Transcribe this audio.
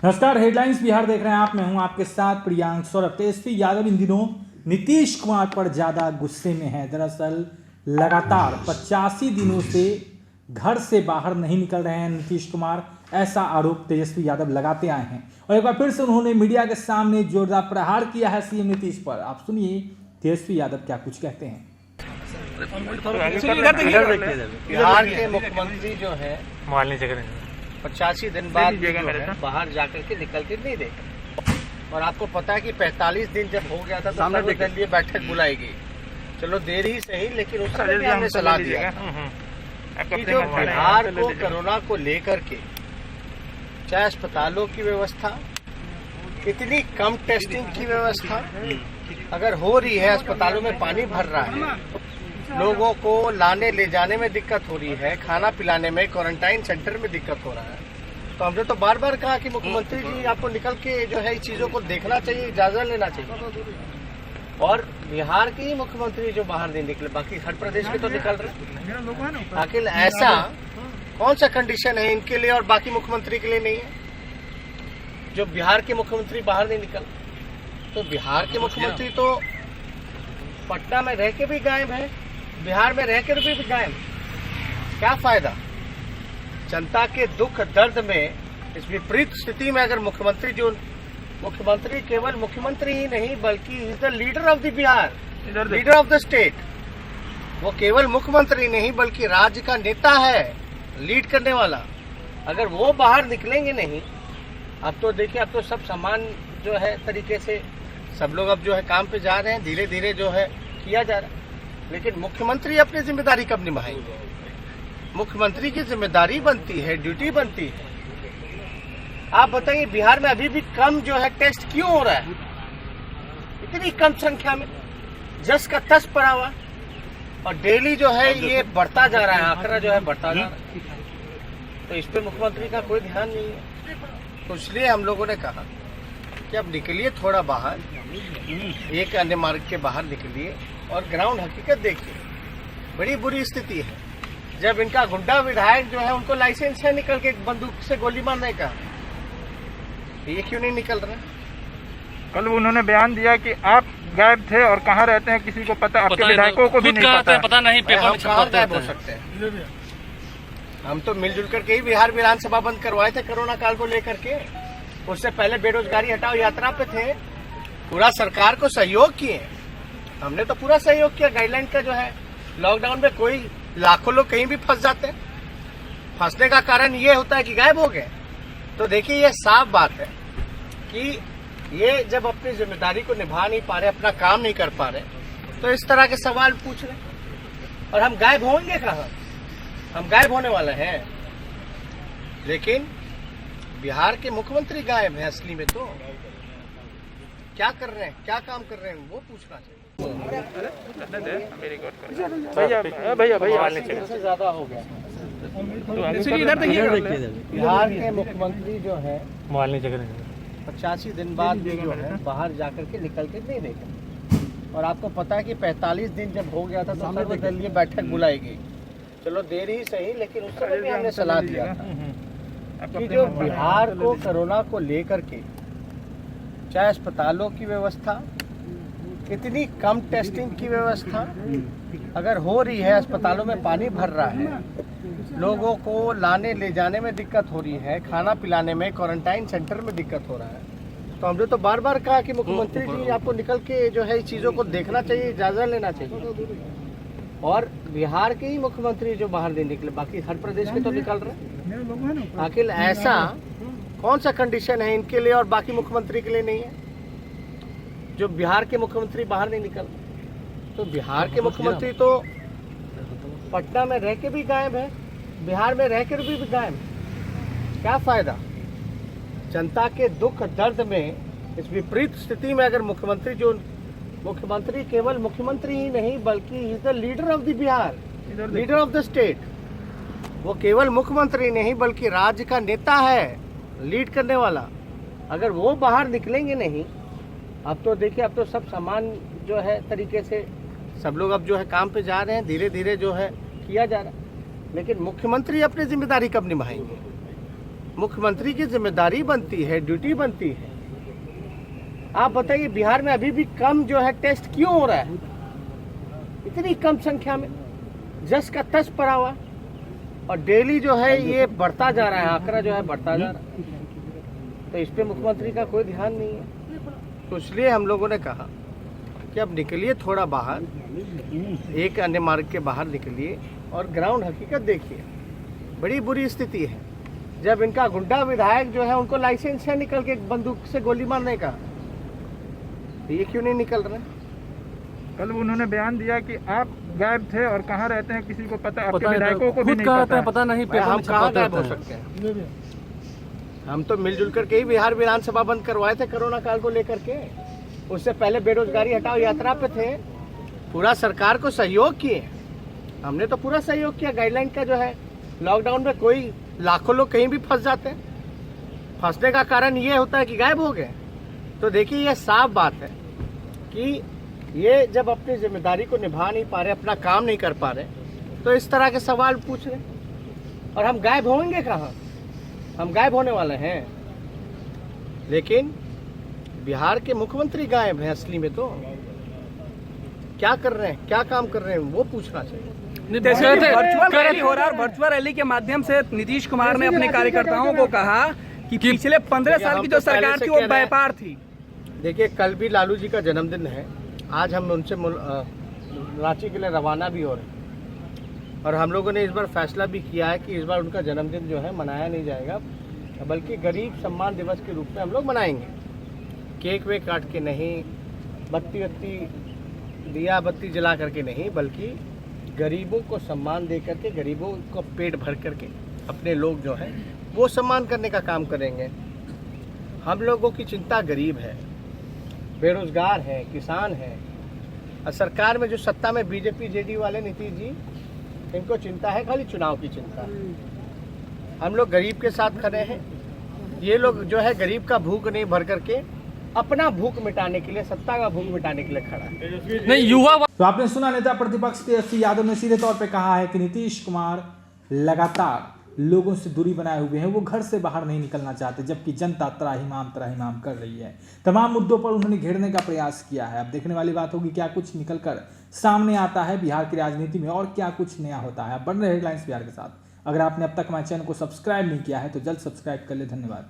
नमस्कार, हेडलाइंस बिहार देख रहे हैं आप। मैं हूं आपके साथ प्रियांक सौरभ। तेजस्वी यादव इन दिनों नीतीश कुमार पर ज्यादा गुस्से में है। दरअसल लगातार 85 दिनों से घर से बाहर नहीं निकल रहे हैं नीतीश कुमार, ऐसा आरोप तेजस्वी यादव लगाते आए हैं। और एक बार फिर से उन्होंने मीडिया के सामने जोरदार प्रहार किया है सीएम नीतीश पर। आप सुनिए तेजस्वी यादव क्या कुछ कहते हैं। बिहार के मुख्यमंत्री जो है 85 दिन बाद जो है बाहर जाकर के निकल के नहीं देखे। और आपको पता है कि 45 दिन जब हो गया था तो सर्वदलीय बैठक बुलाई गई। चलो देर ही सही, लेकिन उस समय भी हमने सलाह दिया कि जो बिहार को कोरोना को लेकर के चाहे अस्पतालों की व्यवस्था, इतनी कम टेस्टिंग की व्यवस्था अगर हो रही है, अस्पतालों में पानी भर रहा है, लोगों को लाने ले जाने में दिक्कत हो रही है, खाना पिलाने में, क्वारंटाइन सेंटर में दिक्कत हो रहा है, तो हमने तो बार बार कहा कि मुख्यमंत्री जी आपको निकल के जो है इस चीजों को देखना चाहिए, जायजा लेना चाहिए। और बिहार के ही मुख्यमंत्री जो बाहर नहीं निकले, बाकी हर प्रदेश के तो निकल रहे। आखिर ऐसा कौन सा कंडीशन है इनके लिए और बाकी मुख्यमंत्री के लिए नहीं है, जो बिहार के मुख्यमंत्री बाहर नहीं निकल? तो बिहार के मुख्यमंत्री तो पटना में रह के भी गायब है, बिहार में रह कर भी गायब। क्या फायदा? जनता के दुख दर्द में इस विपरीत स्थिति में अगर मुख्यमंत्री केवल मुख्यमंत्री ही नहीं बल्कि is the leader of the Bihar, leader of the state. वो केवल मुख्यमंत्री नहीं बल्कि राज्य का नेता है, लीड करने वाला। अगर वो बाहर निकलेंगे नहीं, अब तो देखिए, अब तो सब सामान जो है तरीके से सब लोग अब जो है काम पे जा रहे हैं, धीरे धीरे जो है किया जा रहा है। लेकिन मुख्यमंत्री अपनी जिम्मेदारी कब निभाएंगे? मुख्यमंत्री की जिम्मेदारी बनती है, ड्यूटी बनती है। आप बताइए, बिहार में अभी भी कम जो है टेस्ट क्यों हो रहा है? इतनी कम संख्या में, जस का तस पड़ा हुआ, और डेली जो है ये बढ़ता जा रहा है, आंकड़ा जो है बढ़ता जा रहा है। तो इस पे मुख्यमंत्री का कोई ध्यान नहीं है। तो इसलिए हम लोगों ने कहा कि अब निकलिए थोड़ा बाहर, एक अन्य मार्ग के बाहर निकलिए और ग्राउंड हकीकत देखिए। बड़ी बुरी स्थिति है। जब इनका गुंडा विधायक जो है उनको लाइसेंस है निकल के बंदूक से गोली मारने का, ये क्यों नहीं निकल रहा? कल उन्होंने बयान दिया कि आप गायब थे और कहाँ रहते हैं किसी को पता, आपके विधायकों को भी नहीं पता नहीं। हम कहाँ गायब हो सकते हैं? हम तो मिलजुल करके ही बिहार विधानसभा बंद करवाए थे कोरोना काल को लेकर के। उससे पहले बेरोजगारी हटाओ यात्रा पे थे, पूरा सरकार को सहयोग किए। हमने तो पूरा सहयोग किया। गाइडलाइन का जो है, लॉकडाउन में कोई लाखों लोग कहीं भी फंस जाते हैं। फंसने का कारण ये होता है कि गायब हो गए। तो देखिए, ये साफ बात है कि ये जब अपनी जिम्मेदारी को निभा नहीं पा रहे, अपना काम नहीं कर पा रहे, तो इस तरह के सवाल पूछ रहे। और हम गायब होंगे कहाँ? हम गायब होने वाले हैं। लेकिन बिहार के मुख्यमंत्री गायब हैं असली में। तो क्या कर रहे हैं, क्या काम कर रहे हैं, वो पूछना चाहिए। भैया से ज्यादा हो गया। बिहार के मुख्यमंत्री जो है 85 दिन बाद जो है बाहर जाकर के निकल के नहीं देखे। और आपको पता है कि 45 दिन जब हो गया था तो सर्वदलीय बैठक बुलाई गई। चलो देर ही सही, लेकिन उस समय भी हमने सलाह दिया था कि जो बिहार को कोरोना को लेकर के चाहे अस्पतालों की व्यवस्था, इतनी कम टेस्टिंग की व्यवस्था अगर हो रही है, अस्पतालों में पानी भर रहा है, लोगों को लाने ले जाने में दिक्कत हो रही है, खाना पिलाने में, क्वारंटाइन सेंटर में दिक्कत हो रहा है, तो हमने तो बार बार कहा कि मुख्यमंत्री जी आपको निकल के जो है इस चीजों को देखना चाहिए, जायजा लेना चाहिए। और बिहार के ही मुख्यमंत्री जो बाहर नहीं निकले, बाकी हर प्रदेश के तो निकल रहे। आखिर ऐसा कौन सा कंडीशन है इनके लिए और बाकी मुख्यमंत्री के लिए नहीं है, जो बिहार के मुख्यमंत्री बाहर नहीं निकल? तो बिहार के मुख्यमंत्री तो पटना में रह के भी गायब है, बिहार में रह कर भी गायब। क्या फायदा? जनता के दुख दर्द में इस विपरीत स्थिति में अगर मुख्यमंत्री केवल मुख्यमंत्री ही नहीं बल्कि is the leader of the Bihar, leader of the state. वो केवल मुख्यमंत्री नहीं बल्कि राज्य का नेता है, लीड करने वाला। अगर वो बाहर निकलेंगे नहीं, अब तो देखिए, अब तो सब सामान जो है तरीके से सब लोग अब जो है काम पे जा रहे हैं, धीरे धीरे जो है किया जा रहा है। लेकिन मुख्यमंत्री अपनी जिम्मेदारी कब निभाएंगे? मुख्यमंत्री की जिम्मेदारी बनती है, ड्यूटी बनती है। आप बताइए बिहार में अभी भी कम जो है टेस्ट क्यों हो रहा है, इतनी कम संख्या में, जस का तस पड़ा हुआ, और डेली जो है ये बढ़ता जा रहा है, आंकड़ा जो है बढ़ता जा रहा है। तो इस पे मुख्यमंत्री का कोई ध्यान नहीं है। तो इसलिए हम लोगों ने कहा कि अब निकलिए थोड़ा बाहर, एक अन्य मार्ग के बाहर निकलिए और ग्राउंड हकीकत देखिए। बड़ी बुरी स्थिति है। जब इनका गुंडा विधायक जो है उनको लाइसेंस है निकल के बंदूक से गोली मारने का, तो ये क्यों नहीं निकल रहे? कल उन्होंने बयान दिया कि आप गायब थे और कहाँ रहते हैं किसी को पता, आपके विधायकों को भी नहीं पता नहीं। हम कहाँ गायब हो सकते हैं? हम तो मिलजुल करके ही बिहार विधानसभा बंद करवाए थे कोरोना काल को लेकर के। उससे पहले बेरोजगारी हटाओ यात्रा पे थे, पूरा सरकार को सहयोग किए। हमने तो पूरा सहयोग किया। गाइडलाइन का जो है, लॉकडाउन में कोई लाखों लोग कहीं भी फंस जाते हैं। फंसने का कारण ये होता है कि गायब हो गए। तो देखिए ये साफ बात है कि ये जब अपनी जिम्मेदारी को निभा नहीं पा रहे, अपना काम नहीं कर पा रहे, तो इस तरह के सवाल पूछ रहे। और हम गायब होंगे कहाँ? हम गायब होने वाले हैं, लेकिन बिहार के मुख्यमंत्री गायब हैं असली में। तो क्या कर रहे हैं, क्या काम कर रहे हैं, वो पूछना चाहिए। वर्चुअल रैली हो रहा है, वर्चुअल रैली के माध्यम से नीतीश कुमार ने अपने कार्यकर्ताओं को कहा कि पिछले 15 साल की जो सरकार थी वो व्यापार थी। देखिए कल भी लालू जी का जन्मदिन है। आज हम उनसे रांची के लिए रवाना भी हो रहे हैं, और हम लोगों ने इस बार फैसला भी किया है कि इस बार उनका जन्मदिन जो है मनाया नहीं जाएगा, बल्कि गरीब सम्मान दिवस के रूप में हम लोग मनाएंगे। केक वेक काट के नहीं, बत्ती दिया बत्ती जला करके नहीं, बल्कि गरीबों को सम्मान दे करके, गरीबों को पेट भर करके अपने लोग जो हैं वो सम्मान करने का काम करेंगे। हम लोगों की चिंता गरीब है, बेरोजगार है, किसान है। और सरकार में जो सत्ता में बीजेपी जेडीयू वाले नीतीश जी, इनको चिंता है खाली चुनाव की चिंता। हम लोग गरीब के साथ खड़े हैं। ये लोग जो है गरीब का भूख नहीं भर करके अपना भूख मिटाने के लिए, सत्ता का भूख मिटाने के लिए खड़ा है। नहीं युवा। तो आपने सुना नेता प्रतिपक्ष तेजस्वी यादव ने सीधे तौर पे कहा है कि नीतीश कुमार लगातार लोगों से दूरी बनाए हुए हैं, वो घर से बाहर नहीं निकलना चाहते, जबकि जनता त्राहिमाम कर रही है। तमाम मुद्दों पर उन्होंने घेरने का प्रयास किया है। अब देखने वाली बात होगी क्या कुछ निकलकर सामने आता है बिहार की राजनीति में, और क्या कुछ नया होता है। अब बढ़ रहे हेडलाइंस बिहार के साथ। अगर आपने अब तक हमारे चैनल को सब्सक्राइब नहीं किया है तो जल्द सब्सक्राइब कर ले। धन्यवाद।